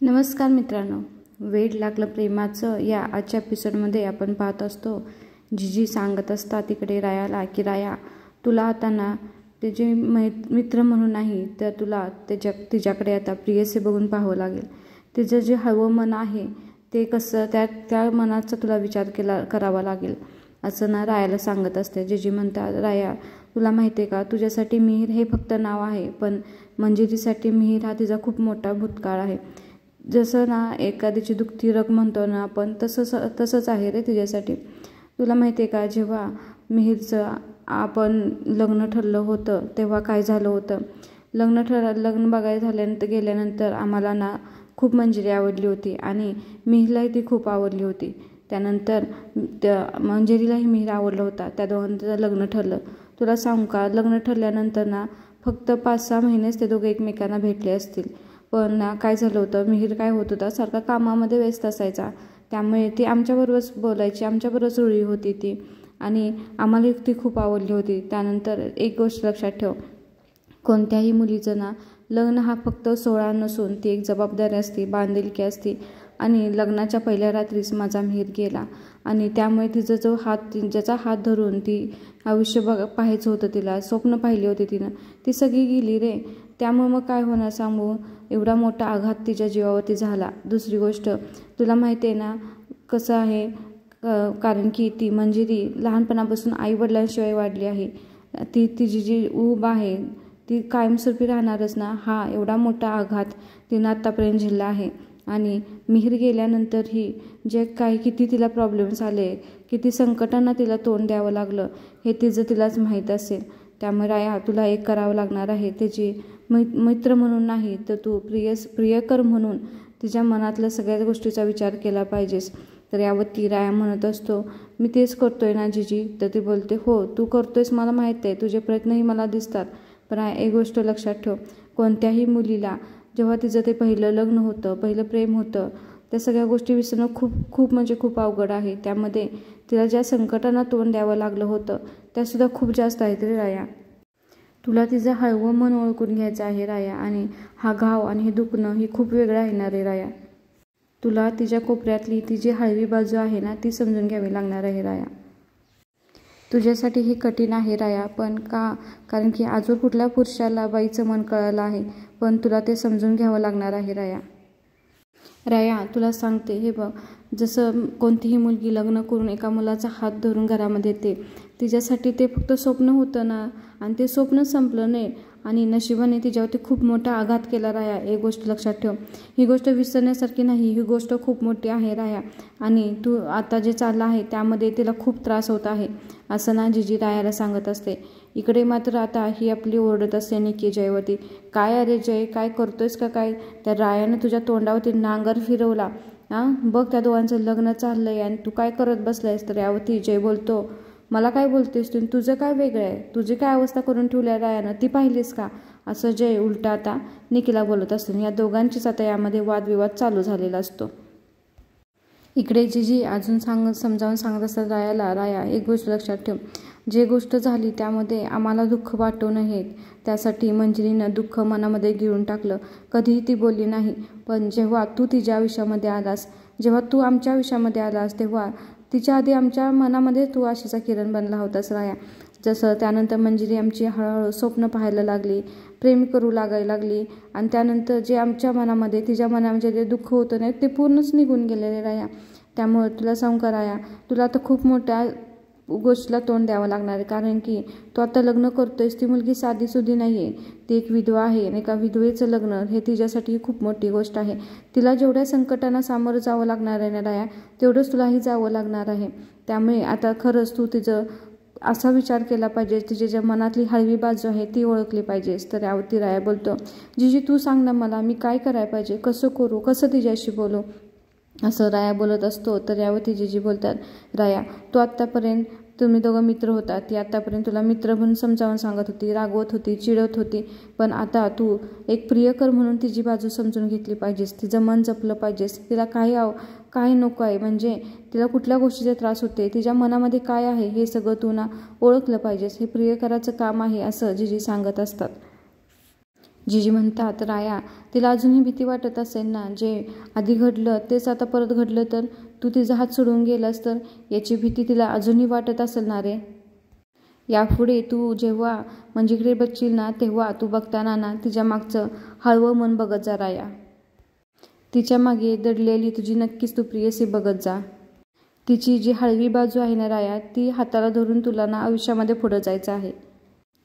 नमस्कार मित्रांनो, वेड लागलं प्रेमाचं या आजच्या एपिसोडमध्ये आपण पाहत असतो. जीजी सांगत असतात तिकडे रायाला की राया, तुला आता ना त्याचे मित्र म्हणून नाही तर तुला तिच्याकडे आता प्रियसी बघून पाहावं लागेल. तिचं जे हळवं मन आहे ते कसं त्या मनाचा तुला विचार करावा लागेल असं ना रायाला सांगत असते. जीजी म्हणतात, राया तुला माहिती आहे का, तुझ्यासाठी मिहीर हे फक्त नाव आहे, पण मंजिरीसाठी मिहीर हा तिचा खूप मोठा भूतकाळ आहे. जसं ना एखाद्याची दुखती रग म्हणतो ना आपण, तसंच आहे रे तुझ्यासाठी. तुला माहिती आहे का, जेव्हा मिहीरचं आपण लग्न ठरलं होतं तेव्हा काय झालं होतं. लग्न बघायला गेल्यानंतर आम्हाला ना खूप मंजिरी आवडली होती आणि मिहीरलाही ती खूप आवडली होती. त्यानंतर मंजिरीलाही मिहीर आवडला होता. त्या दोघांचं लग्न ठरलं. तुला सांगू का, लग्न ठरल्यानंतर ना फक्त 5-6 महिनेच ते दोघे एकमेकांना भेटले असतील. पण ना काय झालं होतं, मिहीर काय होत होता, सारखा कामामध्ये व्यस्त असायचा. त्यामुळे ती आमच्याबरोबरच बोलायची, आमच्याबरोबरच रुळी होती ती आणि आम्हाला ती खूप आवडली होती. त्यानंतर एक गोष्ट लक्षात ठेव, कोणत्याही मुलीचं ना लग्न हा फक्त सोहळा नसून ती एक जबाबदारी असते, बांधिलकी असते. आणि लग्नाच्या पहिल्या रात्रीच माझा मिहीर गेला आणि त्यामुळे तिचा ज्याचा हात धरून ती आयुष्य पाहायचं होतं, तिला स्वप्न पाहिली होती तिनं, ती सगळी गेली रे. त्यामुळे मग काय होणार सांगू, एवढा मोठा आघात तिच्या जीवावरती झाला. दुसरी गोष्ट तुला माहिती आहे ना कसं आहे, कारण की ती मंजिरी लहानपणापासून आईवडिलांशिवाय वाढली आहे. तिची जी ऊब आहे ती कायमस्वरूपी राहणारच ना. हा एवढा मोठा आघात तिनं आत्तापर्यंत झेलला आहे आणि मिहीर गेल्यानंतरही जे काही किती तिला प्रॉब्लेम्स आले, किती संकटांना तिला तोंड द्यावं लागलं हे तिलाच माहीत असेल. त्यामुळे राया तुला एक करावं लागणार आहे, त्याची मित्र म्हणून नाही तर तू प्रियकर म्हणून तिच्या मनातल्या सगळ्या गोष्टीचा विचार केला पाहिजेस. तर यावरती राया म्हणत असतो, मी तेच करतोय ना जीजी. तर ती बोलते, हो तू करतोयस मला माहीत आहे, तुझे प्रयत्नही मला दिसतात. पण एक गोष्ट लक्षात ठेव, कोणत्याही मुलीला जेव्हा तिचं ते पहिलं लग्न होतं, पहिलं प्रेम होतं, त्या सगळ्या गोष्टी विसरणं खूप अवघड आहे. त्यामध्ये तिला ज्या संकटांना तोंड द्यावं लागलं होतं त्यासुद्धा खूप जास्त आहेत रे राया. तुला तिचं हळवं मन ओळखून घ्यायचं आहे राया, आणि हा घाव आणि हे दुखणं हे खूप वेगळं आहे ना रे राया. तुला तिच्या कोपऱ्यातली ती जी हळवी बाजू आहे ना ती समजून घ्यावी लागणार आहे राया. तुझ्यासाठी हे कठीण आहे राया, पण कारण की आजवर कुठल्या पुरुषाला बाईचं मन कळलं आहे, पण तुला ते समजून घ्यावं लागणार आहे राया. राया तुला सांगते, हे बघ, जसं कोणतीही मुलगी लग्न करून एका मुलाचा हात धरून घरामध्ये येते, तिच्यासाठी ते फक्त स्वप्न होतं ना, आणि ते स्वप्न संपलं नाही आणि नशिबाने तिच्यावरती खूप मोठा आघात केला राया. एक गोष्ट लक्षात ठेव, ही गोष्ट विसरण्यासारखी नाही, ही गोष्ट खूप मोठी आहे राया. आणि तू आता जे चाललं आहे त्यामध्ये तिला खूप त्रास होत आहे असं ना जीजी रायाला सांगत असते. इकडे मात्र आता ही आपली ओरडत असते निकी जयवरती, काय अरे जय, काय करतोयस का काय, त्या रायानं तुझ्या तोंडावरती नांगर फिरवला. बघ त्या दोघांचं लग्न चाललंय आणि तू काय करत बसलायस. तर यावरती जय बोलतो, मला काय बोलतेस तू, तुझं काय वेगळं आहे, तुझी काय अवस्था करून ठेवली आहे रायानं, ती पाहिलीस का, असं जय उलटा आता निकीला बोलत असतो. या दोघांचीच आता यामध्ये वादविवाद चालू झालेला असतो. इकडे जीजी अजून समजावून सांगत असतात रायाला, राया एक गोष्ट लक्षात ठेव, जे गोष्ट झाली त्यामध्ये आम्हाला दुःख वाटू नये, त्यासाठी मंजिरीनं दुःख मनामध्ये गिळून टाकलं, कधीही ती बोलली नाही. पण जेव्हा तू तिच्या आयुष्यामध्ये आलास, जेव्हा तू आमच्या आयुष्यामध्ये आलास, तेव्हा तिच्या आधी आमच्या मनामध्ये तू आशेचा किरण बनला होतास राया. जसं त्यानंतर मंजिरी आमची हळूहळू स्वप्न पाहायला लागली, प्रेम करू लागायला लागली, आणि त्यानंतर जे आमच्या मनामध्ये तिच्या मनामध्ये जे दुःख होतं नाही ते पूर्णच निघून गेलेले राया. त्यामुळे तुला सांगू का राया, तुला आता खूप मोठ्या गोष्टीला तोंड द्यावं लागणार आहे, कारण की तू आता लग्न करतोयस, ती मुलगी साधीसुधी नाही आहे, ती एक विधवा आहे आणि एका विधवेचं लग्न हे तिच्यासाठी खूप मोठी गोष्ट आहे. तिला जेवढ्या संकटांना सामोरं जावं लागणार आहे ना राया, तेवढंच तुलाही जावं लागणार आहे. त्यामुळे आता खरंच तू तिचं असा विचार केला पाहिजे, तिची ज्या मनातली हळवी बाजू आहे ती ओळखली पाहिजेस. तर यावरती राया बोलतो, जीजी तू सांग ना मला, मी काय करायला पाहिजे, कसं करू, कसं तिच्याशी बोलू, असं राया बोलत असतो. तर यावरती जीजी बोलतात, राया तू आत्तापर्यंत तुम्ही दोघं मित्र होता, ती आत्तापर्यंत तुला मित्र म्हणून समजावून सांगत होती, रागवत होती, चिडवत होती, पण आता तू एक प्रियकर म्हणून तिची बाजू समजून घेतली पाहिजेस, तिचं मन जपलं पाहिजेस. तिला काय नको आहे, म्हणजे तिला कुठल्या गोष्टीचा त्रास होते, तिच्या मनामध्ये काय आहे हे सगळं तू ना ओळखलं पाहिजेस, हे प्रियकराचं काम आहे असं जीजी सांगत असतात. जिजी म्हणतात, राया, तिला अजूनही भीती वाटत असेल ना? जे आधी घडलं तेच आता परत घडलं तर? तू तिचा हात सोडून गेलास तर याची भीती तिला अजूनही वाटत असेल ना रे? यापुढे तू जेव्हा मंजिरीकडे बघशील ना, तेव्हा तू बघताना ना तिच्या मागचं हळवं मन बघत जा राया. तिच्या मागे दडलेली तुझी नक्कीच तू प्रेयसी बघत जा. तिची जी हळवी बाजू आहे ना राया, ती हाताला धरून तुला ना आयुष्यामध्ये पुढं जायचं आहे.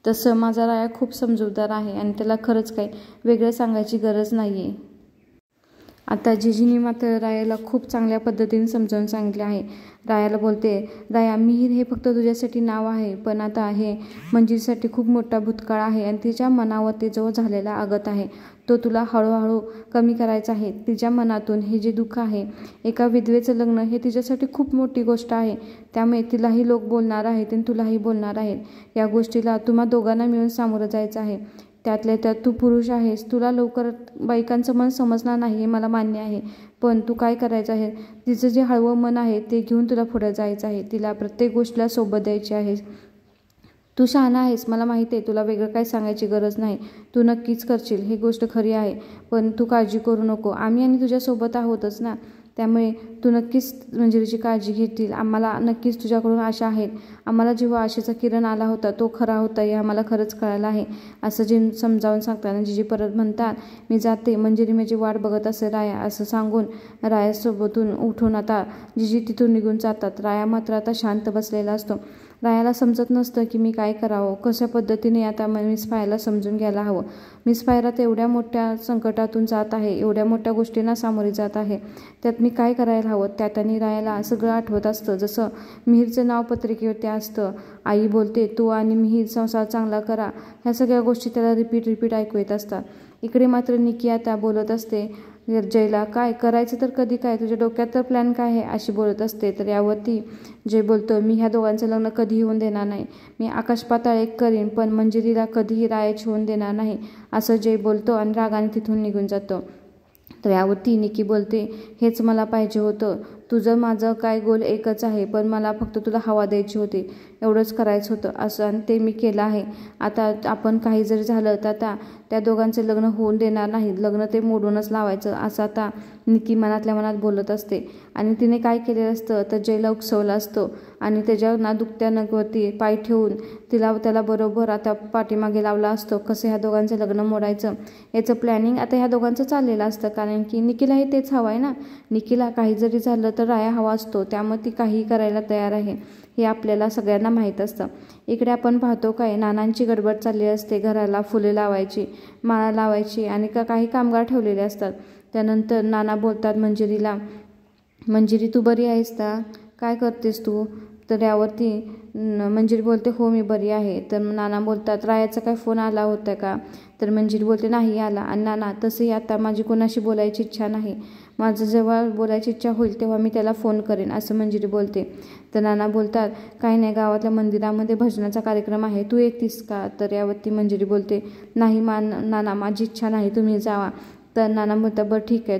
तसं माझा राया खूप समजूतदार आहे आणि त्याला खरंच काही वेगळं सांगायची गरज नाही आहे. आता जिजीने मात्र रायाला खूप चांगल्या पद्धतीने समजावून सांगितले आहे. रायाला बोलते, राया, मिहीर हे फक्त तुझ्यासाठी नाव आहे, पण आता हे मंजिरीसाठी खूप मोठा भूतकाळ आहे आणि तिच्या मनावरती जो झालेला आघात आहे तो तुला हळूहळू कमी करायचा आहे. तिच्या मनातून हे जे दुःख आहे, एका विधवेचं लग्न हे तिच्यासाठी खूप मोठी गोष्ट आहे. त्यामुळे तिलाही लोक बोलणार आहेत आणि तुलाही बोलणार आहेत. या गोष्टीला तुम्हा दोघांना मिळून सामोरं जायचं आहे. त्यातल्या त्यात तू पुरुष आहेस, तुला लवकर बायकांचं मन समजणार नाही हे मला मान्य आहे, पण तू काय करायचं आहे, तिचं जे हळवं मन आहे ते घेऊन तुला पुढे जायचं आहे. तिला प्रत्येक गोष्टीला सोबत द्यायची आहे. तू शहाणा आहेस, मला माहिती आहे, तुला वेगळं काही सांगायची गरज नाही. तू नक्कीच करशील, ही गोष्ट खरी आहे. पण तू काळजी करू नको, आम्ही आणि तुझ्यासोबत आहोतच ना. त्यामुळे तू नक्कीच मंजिरीची काळजी घेतील. आम्हाला नक्कीच तुझ्याकडून आशा आहेत. आम्हाला जेव्हा आशेचा किरण आला होता तो खरा होता हे आम्हाला खरंच कळालं आहे, असं जे समजावून सांगताना जिजी परत म्हणतात, मी जाते, मंजिरी माझी वाट बघत असे राया. असं सांगून रायासोबतून उठून आता जिजी तिथून निघून जातात. राया मात्र आता शांत बसलेला असतो. रायाला समजत नसतं की मी काय करावं, कशा पद्धतीने आता मिस फायरला समजून घ्यायला हवं. मिस फायर एवढ्या मोठ्या संकटातून जात आहे, एवढ्या मोठ्या गोष्टींना सामोरी जात आहे, त्यात मी काय करायला हवं. त्यात आणि रायाला सगळं आठवत असतं, जसं मिहीरचं नाव पत्रिकेवरती असतं. आई बोलते, तू आणि मिहीर संसार चांगला करा. ह्या सगळ्या गोष्टी त्याला रिपीट ऐकू येत असतात. इकडे मात्र निकी आता बोलत असते जयला, काय करायचं तर कधी, काय तुझ्या डोक्यात तर प्लॅन काय आहे, अशी बोलत असते. तर यावरती जय बोलतो, मी ह्या दोघांचं लग्न कधीही होऊन देणार नाही. मी आकाश पाताळ एक करीन, पण मंजिरीला कधीही रायाची होऊन देणार नाही, असं जय बोलतो आणि रागाने तिथून निघून जातो. तर यावरती निकी बोलते, हेच मला पाहिजे होतं. तुझं माझं काय गोल एकच आहे, पण मला फक्त तुला हवा द्यायची होती, एवढंच करायचं होतं असं, आणि ते मी केलं आहे. आता आपण काही जरी झालं तर आता त्या दोघांचे लग्न होऊन देणार नाही, लग्न ते मोडूनच लावायचं, असं आता निकी मनातल्या मनात बोलत असते. आणि तिने काय केलेलं असतं तर जयला उकसवलं असतं आणि त्याच्या ना दुखत्या नगवरती पाय ठेवून त्याला बरोबर आता पाठीमागे लावला असतो. कसं ह्या दोघांचं लग्न मोडायचं याचं प्लॅनिंग आता ह्या दोघांचं चाललेलं असतं, कारण की निकीलाही तेच हवं आहे ना. निकीला काही जरी झालं तर राया हवा असतो, त्यामुळे ती काहीही करायला तयार आहे, हे आपल्याला सगळ्यांना माहीत असतं. इकडे आपण पाहतो काय, नानांची गडबड चालली असते. घराला फुले लावायची, माळा लावायची आणि काही कामगार ठेवलेले असतात. त्यानंतर नाना बोलतात मंजिरीला, मंजिरी तू बरी आहेस का, काय करतेस तू. तर यावरती मंजिरी बोलते, हो मी बरी आहे. तर नाना बोलतात, रायाचा काय फोन आला होता का. तर मंजिरी बोलते, नाही आला. आणि नाना, तसंही आता माझी कोणाशी बोलायची इच्छा नाही, माझं जेव्हा बोलायची इच्छा होईल तेव्हा मी त्याला फोन करेन, असं मंजिरी बोलते. तर नाना बोलतात, काही नाही, गावातल्या मंदिरामध्ये भजनाचा कार्यक्रम आहे, तू येतीस का. तर यावरती मंजिरी बोलते, नाही नाना, माझी इच्छा नाही, तुम्ही जावा. तर नाना बोलतात, बरं ठीक आहे,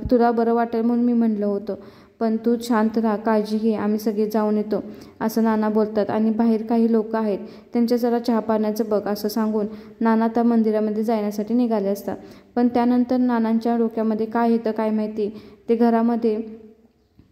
तुला बरं वाटेल म्हणून मी म्हणलं होतं, पण तू शांत राहा, काळजी घे, आम्ही सगळे जाऊन येतो, असं नाना बोलतात. आणि बाहेर काही लोक आहेत, त्यांच्या जरा चहा पाण्याचं बघ, असं सांगून नाना त्या मंदिरामध्ये जाण्यासाठी निघाले असतात. पण त्यानंतर नानांच्या डोक्यामध्ये काय येतं काय माहिती, ते घरामध्ये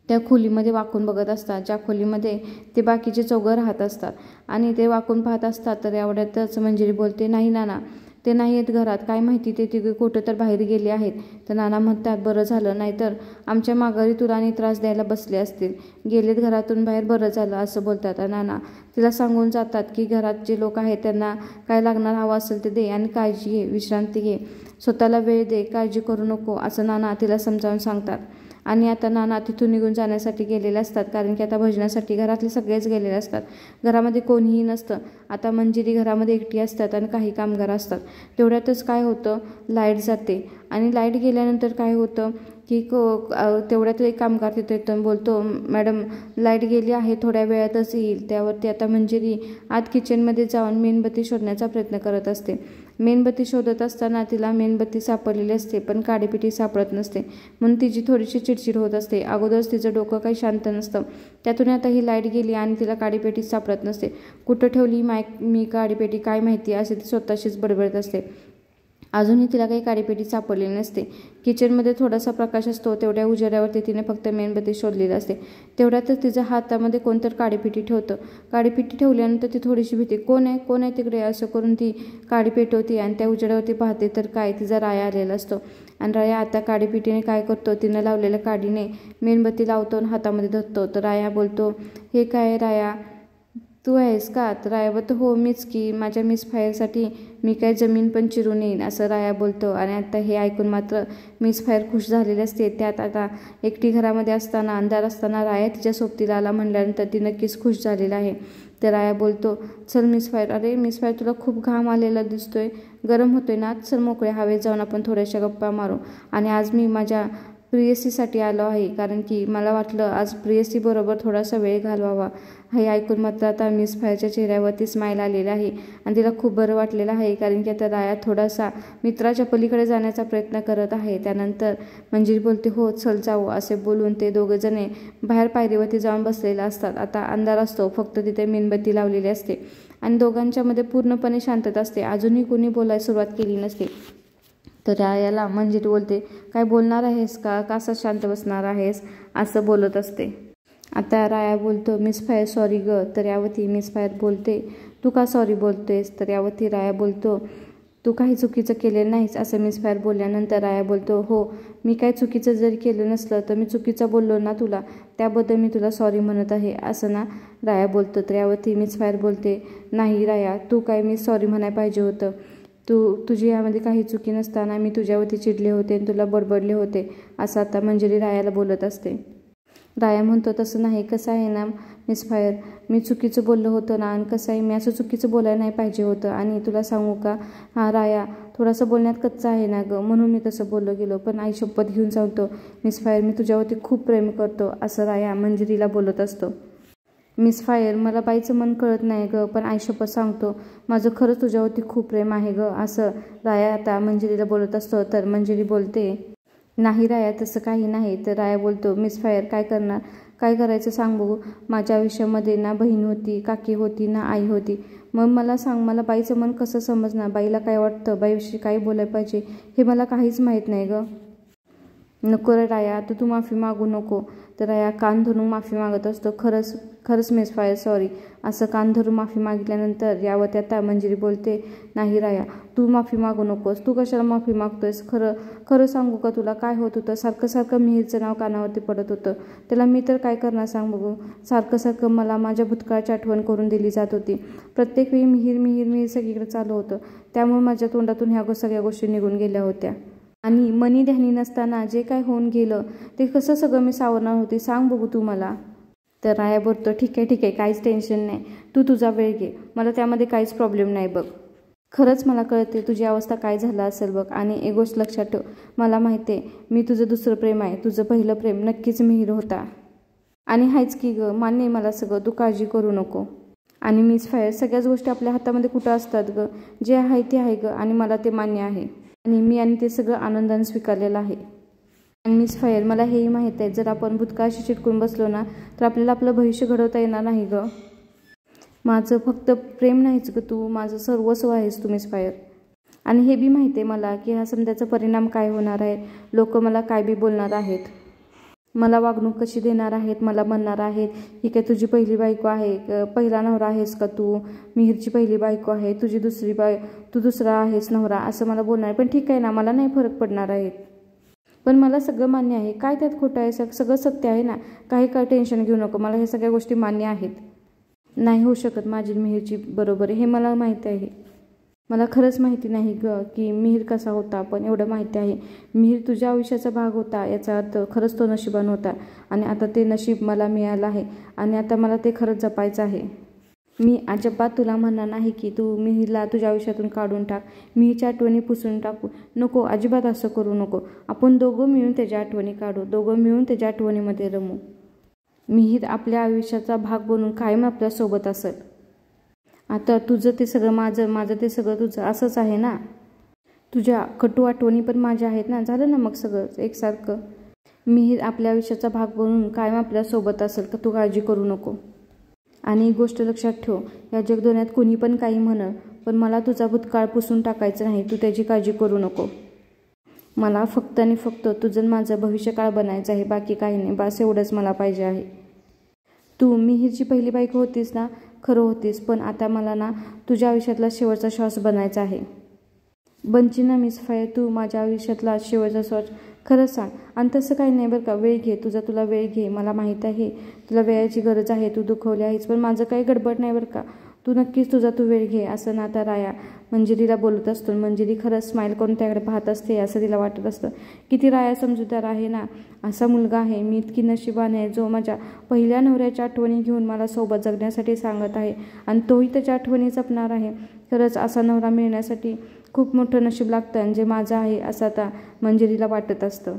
त्या खोलीमध्ये वाकून बघत असतात, ज्या खोलीमध्ये ते बाकीचे चौघं राहत असतात. आणि ते वाकून पाहत असतात. तर एवढ्यातच मंजिरी बोलते, नाही नाना, ते नाही आहेत घरात, काय माहिती ते तिघे कुठं तर बाहेर गेले आहेत. तर नाना म्हणतात, बरं झालं, नाहीतर आमच्या माघारी तुला आणि त्रास द्यायला बसले असतील, गेलेत घरातून बाहेर, बरं झालं, असं बोलतात. नाना तिला सांगून जातात की घरात जे लोक आहेत त्यांना काय लागणार हवं असेल ते दे आणि काळजी घे, विश्रांती घे, स्वतःला वेळ दे, काळजी करू नको, असं नाना तिला समजावून सांगतात. आणि आता नाना तिथून निघून जाण्यासाठी गेलेले असतात, कारण की आता भजनासाठी घरातले सगळेच गेलेले असतात, घरामध्ये कोणीही नसतं. आता मंजिरी घरामध्ये एकटी असतात आणि काही कामगार असतात. तेवढ्यातच काय होतं, लाईट जाते. आणि लाईट गेल्यानंतर काय होतं की तेवढ्यात एक कामगार तिथे येतो, बोलतो, मॅडम लाईट गेली आहे, थोड्या वेळातच येईल. त्यावरती आता मंजिरी आत किचनमध्ये जाऊन मेणबत्ती शोधण्याचा प्रयत्न करत असते. मेणबत्ती शोधत असताना तिला मेणबत्ती सापडलेली असते, पण काडीपिटी सापडत नसते, म्हणून तिची थोडीशी चिडचिड होत असते. अगोदरच तिचं डोकं काही शांत नसतं, त्यातून आता ही लाईट गेली आणि तिला काडीपेटी सापडत नसते. कुठं ठेवली मी काडीपेटी काय माहिती, असे ती स्वतःशीच बडबडत असते. अजूनही तिला काही काडीपेटी सापडलेली नसते. किचनमध्ये थोडासा प्रकाश असतो, तेवढ्या उजेडावरती तिने फक्त मेणबत्ती शोधलेली असते. तेवढ्यातच तिच्या हातामध्ये कोणतर काडीपेटी ठेवतं. काडीपेटी ठेवल्यानंतर ती थोडीशी भीती, कोण आहे तिकडे असं करून ती काडी पेटवते आणि त्या उजेडावरती पाहते तर काय, तिचा राया आलेला असतो. आणि राया आता काडीपेटीने काय करतो, तिनं लावलेल्या काडीने मेणबत्ती लावतो आणि हातामध्ये धरतो. तर राया बोलतो, हे काय राया, तू आहेस का? तर राया बोलतो, हो मीच की, माझ्या मिसफायरसाठी मी काय जमीन पण चिरून येईन, असं राया बोलतो. आणि आता हे ऐकून मात्र मिसफायर खुश झालेले असते. त्यात आता एकटी घरामध्ये असताना, अंधार असताना राया तिच्या सोबतीला आला म्हणल्यानंतर ती नक्कीच खुश झालेला आहे. तर राया बोलतो, चल मिसफायर, अरे मिसफायर तुला खूप घाम आलेला दिसतोय, गरम होतोय ना, चल मोकळ्या हवेत जाऊन आपण थोड्याशा गप्पा मारू. आणि आज मी माझ्या प्रेयसीसाठी आलो आहे, कारण की मला वाटलं आज प्रेयसीबरोबर थोडासा वेळ घालवावा. हे ऐकून मात्र आता मिसफायरच्या चेहऱ्यावरती स्माईल आलेला आहे आणि तिला खूप बरं वाटलेलं आहे, कारण की आता राया थोडासा मित्राच्या पलीकडे जाण्याचा प्रयत्न करत आहे. त्यानंतर मंजिरी बोलते, हो चल जाऊ, असे बोलून ते दोघंजणे बाहेर पायरीवरती जाऊन बसलेले असतात. आता अंधार असतो, फक्त तिथे मेणबत्ती लावलेली असते आणि दोघांच्यामध्ये पूर्णपणे शांतता असते. अजूनही कोणी बोलायला सुरुवात केली नसते. तर रायाला मंजिरी बोलते, काय बोलणार आहेस का, असं शांत बसणार आहेस, असं बोलत असते. आता राया बोलतो, मिसफायर सॉरी ग. तर यावरती मिसफायर बोलते, तू का सॉरी बोलतेस? तर यावरती राया बोलतो, तू काही चुकीचं केलेलं नाहीस, असं मिसफायर बोलल्यानंतर राया बोलतो, हो मी काही चुकीचं जरी केलं नसलं तर मी चुकीचं बोललो ना तुला, त्याबद्दल मी तुला सॉरी म्हणत आहे, असं ना राया बोलतो. तर यावरती मिसफायर बोलते, नाही राया, तू काय मी सॉरी म्हणायला पाहिजे होतं, तुझी यामध्ये काही चुकी नसताना मी तुझ्यावरती चिडले होते आणि तुला बडबडले होते, असं आता मंजिरी रायाला बोलत असते. राया म्हणतो, तसं नाही, कसं आहे ना मिसफायर, मी चुकीचं बोललो होतं ना, आणि कसं आहे मी असं चुकीचं बोलायला नाही पाहिजे होतं. आणि तुला सांगू का, हा राया थोडासा बोलण्यात कच्चा आहे ना गं, म्हणून मी तसं बोललो गेलो, पण आई शपथ घेऊन सांगतो मिसफायर, मी तुझ्यावरती खूप प्रेम करतो, असं राया मंजिरीला बोलत असतो. मिसफायर, मला बाईचं मन कळत नाही गं, पण आई शपथ सांगतो माझं खरंच तुझ्यावरती खूप प्रेम आहे गं, असं राया आता मंजिरीला बोलत असतो. तर मंजिरी बोलते, नाही राया तसं काही नाही. तर राया बोलतो, मिसफायर काय करणार, काय करायचं सांग बघू, माझ्या आयुष्यामध्ये ना बहीण होती, काकी होती, ना आई होती, मग मला सांग, मला बाईचं मन कसं समजणार, बाईला काय वाटतं, बाईविषयी काय बोलायला पाहिजे हे मला काहीच माहीत नाही गं. नको रे राया, तर तू माफी मागू नको. तर राया कान धरून माफी मागत असतो, खरंच मिसफायर सॉरी, असं कान धरून माफी मागितल्यानंतर यावरती आता मंजिरी बोलते, नाही राया तू माफी मागू नकोस, तू कशाला माफी मागतोयस, खरं सांगू का तुला काय होत होतं, सारखं मिहीरचं नाव कानावरती पडत होतं, त्याला मी तर काय करणार सांग बघू, सारखं मला माझ्या भूतकाळाची आठवण करून दिली जात होती, प्रत्येक वेळी मिहीर सगळीकडे चालू होतं, त्यामुळे माझ्या तोंडातून ह्या सगळ्या गोष्टी निघून गेल्या होत्या, आणि मनी ध्यानी नसताना जे काय होऊन गेलं ते कसं सगळं मी सावरणार होती सांग बघू तू मला. तर राया बोलतो, ठीक आहे काहीच टेन्शन नाही, तू तुझा वेळ घे, मला त्यामध्ये काहीच प्रॉब्लेम नाही बघ, खरंच मला कळते तुझी अवस्था काय झालं असेल बघ, आणि एक गोष्ट लक्षात ठेव, मला माहिती आहे मी तुझं दुसरं प्रेम आहे, तुझं पहिलं प्रेम नक्कीच मिहीर होता, आणि हायच की गं, मान्य आहे मला सगळं, तू काळजी करू नको. आणि मिसफायर, सगळ्याच गोष्टी आपल्या हातामध्ये कुठं असतात गं, जे आहे ते आहे गं, आणि मला ते मान्य आहे, आणि ते सगळं आनंदाने स्वीकारलेलं आहे. आणि मिसफायर, मला हेही माहीत आहे, जर आपण भूतकाळाशी चिटकून बसलो ना तर आपल्याला आपलं भविष्य घडवता येणार नाही गं, माझं फक्त प्रेम नाहीच गं, तू माझं सर्वस्व आहेस तू मिसफायर. आणि हे बी माहिती आहे मला की ह्या समजाचा परिणाम काय होणार आहे, लोक मला काय बी बोलणार आहेत, मला वागणूक कशी देणार आहेत, मला म्हणणार आहेत ही काय तुझी पहिली बायको आहे, पहिला नवरा आहेस का तू, मिहीरची पहिली बायको आहे, तू दुसरा आहेस नवरा, असं मला बोलणार आहे, पण ठीक आहे ना, मला नाही फरक पडणार आहे, पण मला सगळं मान्य आहे, काय त्यात खोटं आहे, सगळं सत्य आहे ना, काही टेन्शन घेऊ नको, मला हे सगळ्या गोष्टी मान्य आहेत, नाही होऊ शकत माझी मिहीरची बरोबर हे मला माहिती आहे, मला खरंच माहिती नाही गं की मिहीर कसा होता, पण एवढं माहिती आहे मिहीर तुझ्या आयुष्याचा भाग होता, याचा अर्थ खरंच तो नशिबान होता, आणि आता ते नशीब मला मिळालं आहे, आणि आता मला ते खरंच जपायचं आहे. मी अजिबात तुला म्हणणार नाही की तू मिहीरला तुझ्या आयुष्यातून काढून टाक, मिहीरच्या आठवणी पुसून टाकू नको, अजिबात असं करू नको, आपण दोघं मिळून त्याच्या आठवणी काढू, दोघं मिळून त्याच्या आठवणीमध्ये रमू, मिहीर आपल्या आयुष्याचा भाग बनून कायम आपल्यासोबत असेल. आता तुझं ते सगळं माझं ते सगळं तुझं, असंच आहे ना, तुझ्या कटू आठवणी पण माझ्या आहेत ना, झालं ना मग सगळं एकसारखं, मिहीर आपल्या आयुष्याचा भाग बनून कायम आपल्यासोबत असेल, तर तू काळजी करू नको. आणि एक गोष्ट लक्षात ठेव, या जगदुन्यात कोणी पण काही म्हण, पण मला तुझा भूतकाळ पुसून टाकायचा नाही, तू त्याची काळजी करू नको. मला फक्त आणि फक्त तुझं माझं भविष्यकाळ बनायचं आहे, बाकी काही नाही. बस एवढंच मला पाहिजे आहे. तू मिहीरची पहिली बायको होतीस ना, खरं होतीस, पण आता मला ना तुझ्या आयुष्यातला शेवटचा श्वास बनायचा आहे. बनची ना मिस फायर, तू माझ्या आयुष्यातला शेवटचा श्वास. खरंच सांग. आणि तसं काही नाही बरं का, वेळ घे, तुला वेळ घे. मला माहीत आहे तुला वेळेची गरज आहे, तू दुखवली आहेस, पण माझं काही गडबड नाही बरं का. तू नक्कीच तू वेळ घे. असं ना आता राया मंजिरीला बोलत असतो. मंजिरी खरंच स्माईल करून त्याकडे पाहत असते. असं तिला वाटत असतं किती राया समजूतदार आहे ना, असा मुलगा आहे. मी इतकी नशिबाने आहे जो माझ्या पहिल्या नवऱ्याच्या आठवणी घेऊन मला सोबत जगण्यासाठी सांगत आहे आणि तोही त्याच्या आठवणी जपणार आहे. खरंच असा नवरा मिळण्यासाठी खूप मोठं नशीब लागतं आणि जे माझं आहे असं आता मंजिरीला वाटत असतं.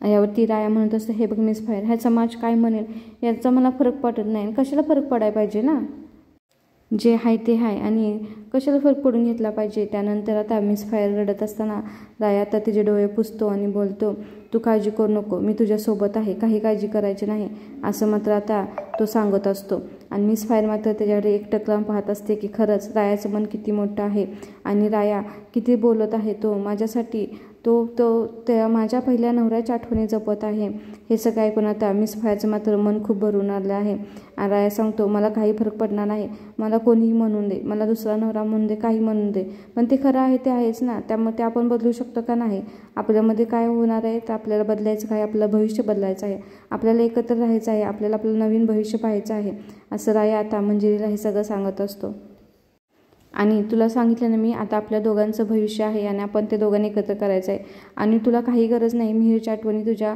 यावरती राया म्हणत असतं, हे बघ मिस फायर, ह्या समाज काय म्हणेल याचा मला फरक पडत नाही. कशाला फरक पडायला पाहिजे ना, जे आहे ते आहे आणि कशाला फरक पडून घेतला पाहिजे. त्यानंतर आता मिस फायर रडत असताना राया आता तिचे डोळे पुसतो आणि बोलतो, तू काळजी करू नको, मी तुझ्यासोबत आहे, काही काळजी करायची नाही, असं मात्र आता तो सांगत असतो. आणि मिस फायर मात्र त्याच्याकडे एकटक लावून पाहत असते की खरंच रायाचं मन किती मोठं आहे आणि राया किती बोलत आहे. तो माझ्यासाठी त्या माझ्या पहिल्या नवऱ्याच्या आठवणी जपत आहे. हे सगळं ऐकून आता मिस फायरचं मात्र मन खूप भरून आलं आहे. आणि राया सांगतो, मला काही फरक पडणार नाही, मला कोणीही म्हणून दे, मला दुसरा नवरा म्हणून दे, काही म्हणून दे, पण ते खरं आहे ते आहेच ना. त्यामुळे ते आपण बदलू शकतो का नाही. आपल्यामध्ये काय होणार आहे तर आपल्याला बदलायचं काय, आपलं भविष्य बदलायचं आहे, आपल्याला एकत्र राहायचं आहे, आपल्याला आपलं नवीन भविष्य पाहायचं आहे, असं राया आता मंजिरीला हे सगळं सांगत असतो. आणि तुला सांगितलं ना मी, आता आपल्या दोघांचं भविष्य आहे आणि आपण ते दोघांनी एकत्र करायचं आहे. आणि तुला काही गरज नाही मिहीरच्या आठवणी तुझ्या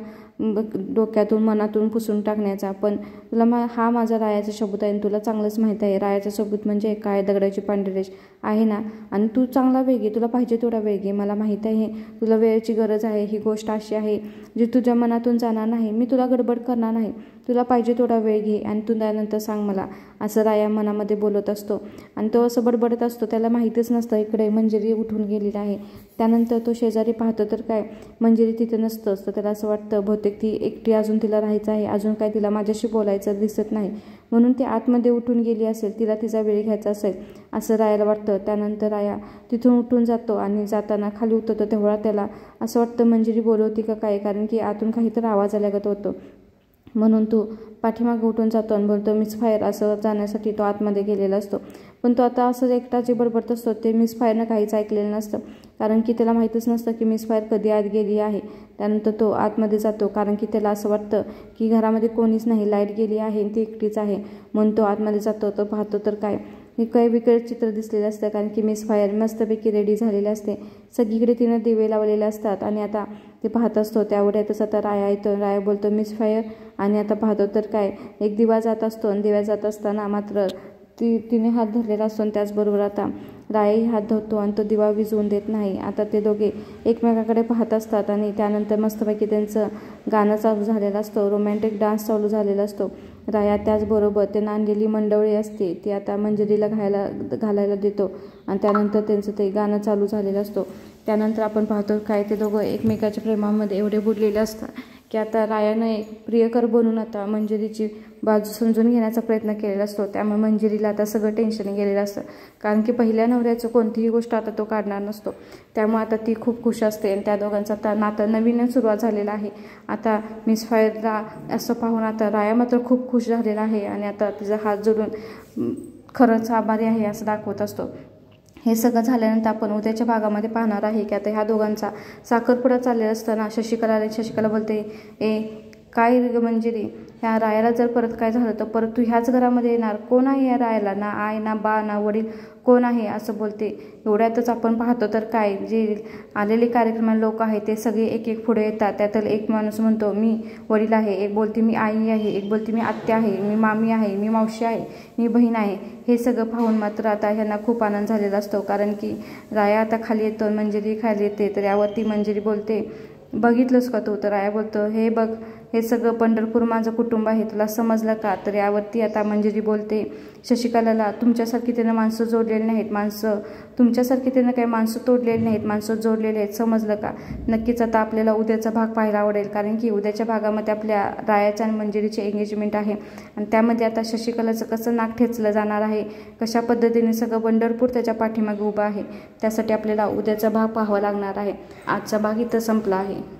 डोक्यातून मनातून पुसून टाकण्याचा. पण तुला हा माझा रायाचा सबूत आहे आणि तुला चांगलंच माहीत आहे रायाचा सबूत म्हणजे काय, दगडाची पांढरी रेष आहे ना. आणि तू चांगला वेळ घे, तुला पाहिजे तेवढा वेळ घे. मला माहीत आहे तुला वेळेची गरज आहे. ही गोष्ट अशी आहे जी तुझ्या मनातून जाणार नाही. मी तुला गडबड करणार नाही, तुला पाहिजे तेवढा वेळ घे आणि तू त्यानंतर सांग मला, असं राया मनामध्ये बोलत असतो. आणि तो असं बडबडत असतो, त्याला माहीतच नसतं इकडे मंजिरी उठून गेलेली आहे. त्यानंतर तो शेजारी पाहतो तर काय, मंजिरी तिथे नसतं. तर त्याला असं वाटतं बहुतेक ती एकटी अजून तिला राहायचं आहे, अजून काय तिला माझ्याशी बोलायचं दिसत नाही, म्हणून ती आतमध्ये उठून गेली असेल, तिला तिचा वेळ घ्यायचा असेल असं रायाला वाटतं. त्यानंतर राया तिथून उठून जातो आणि जाताना खाली उतरतो तेव्हा त्याला असं वाटतं मंजिरी बोलवती का काय, कारण की आतून काहीतरी आवाज आल्यागत होतो. म्हणून तो पाठीमागे उठून जातो आणि बोलतो मिस फायर, असं जाण्यासाठी तो आतमध्ये गेलेला असतो. पण तो आता असं एकटा जे बडबडत असतो ते मिस फायरनं काहीच ऐकलेलं नसतं, कारण की त्याला माहीतच नसतं की मिस फायर कधी आत गेली आहे. त्यानंतर तो आतमध्ये जातो कारण की त्याला असं वाटतं की घरामध्ये कोणीच नाही, लाईट गेली आहे ती एकटीच आहे. म्हणून तो आतमध्ये जातो. तो पाहतो तर काय, हे काही वेगळं चित्र दिसलेलं असतं, कारण की मिस फायर मस्तपैकी रेडी झालेले असते. सगळीकडे तिनं दिवे लावलेले असतात आणि आता ते पाहत असतो. त्यावेळेतच आता राया येतो. राया बोलतो मिस फायर, आणि आता पाहतो तर काय, एक दिवा जात असतो आणि दिव्या जात असताना मात्र तिने हात धरलेला असतो आणि त्याचबरोबर आता रायाही हात धरतो आणि तो दिवा विझवून देत नाही. आता ते दोघे एकमेकाकडे पाहत असतात आणि त्यानंतर मस्तपैकी त्यांचं गाणं चालू झालेलं असतं, रोमॅन्टिक डान्स चालू झालेला असतो. राया त्याचबरोबर ते नांदलेली मंडळी असते ती आता मंजिरीला घालायला देतो आणि त्यानंतर त्यांचं ते गाणं चालू झालेलं असतो. त्यानंतर आपण पाहतो काय, ते दोघं एकमेकाच्या प्रेमामध्ये एवढे बुडलेले असतात की आता रायानं एक प्रियकर बनून आता मंजिरीची बाजू समजून घेण्याचा प्रयत्न केलेला असतो. त्यामुळे मंजिरीला आता सगळं टेन्शन गेलेलं असतं, कारण की पहिल्या नवऱ्याचं कोणतीही गोष्ट आता तो काढणार नसतो. त्यामुळे आता ती खूप खुश असते आणि त्या दोघांचं आता नातं नवीन सुरुवात झालेलं आहे. आता मिस फायरला असं पाहून आता राया मात्र खूप खुश झालेला आहे आणि आता तिचा हात जोडून खरंच आभारी आहे असं दाखवत असतो. हे सगळं झाल्यानंतर आपण उद्याच्या भागामध्ये पाहणार आहे की आता ह्या दोघांचा साखरपुडा चाललेला असताना शशिकला बोलते, काय मंजिरी, ह्या रायाला जर परत काय झालं तर परत तू ह्याच घरामध्ये येणार, कोण आहे या रायाला, ना आई ना बा ना वडील कोण आहे, असं बोलते. एवढ्यातच आपण पाहतो तर काय, जे आलेले कार्यक्रमाला लोक आहेत ते सगळे एक एक पुढे येतात. त्यातील एक माणूस म्हणतो मी वडील आहे, एक बोलते मी आई आहे, एक बोलते मी आत्या आहे, मी मामी आहे, मी मावशी आहे, मी बहीण आहे. हे सगळं पाहून मात्र आता ह्यांना खूप आनंद झालेला असतो, कारण की राया आता खाली येतो, मंजिरी खाली येते. तर यावरती मंजिरी बोलते, बघितलंस का तू, तर राया बोलतो, हे बघ हे सगळं पंढरपूर माझं कुटुंब आहे, तुला समजलं का? तर यावरती आता मंजिरी बोलते शशिकलाला, तुमच्यासारखी त्यानं माणसं जोडलेली नाहीत, तुमच्यासारखी त्यानं काही माणसं तोडलेली नाहीत, माणसं जोडलेली आहेत, समजलं का? नक्कीच आता आपल्याला उद्याचा भाग पाहायला आवडेल, कारण की उद्याच्या भागामध्ये आपल्या रायाच्या आणि मंजिरीची एंगेजमेंट आहे आणि त्यामध्ये आता शशिकलाचं कसं नाक ठेचलं जाणार आहे, कशा पद्धतीने सगळं पंढरपूर त्याच्या पाठीमागे उभं आहे, त्यासाठी आपल्याला उद्याचा भाग पाहावा लागणार आहे. आजचा भाग इथं संपला आहे.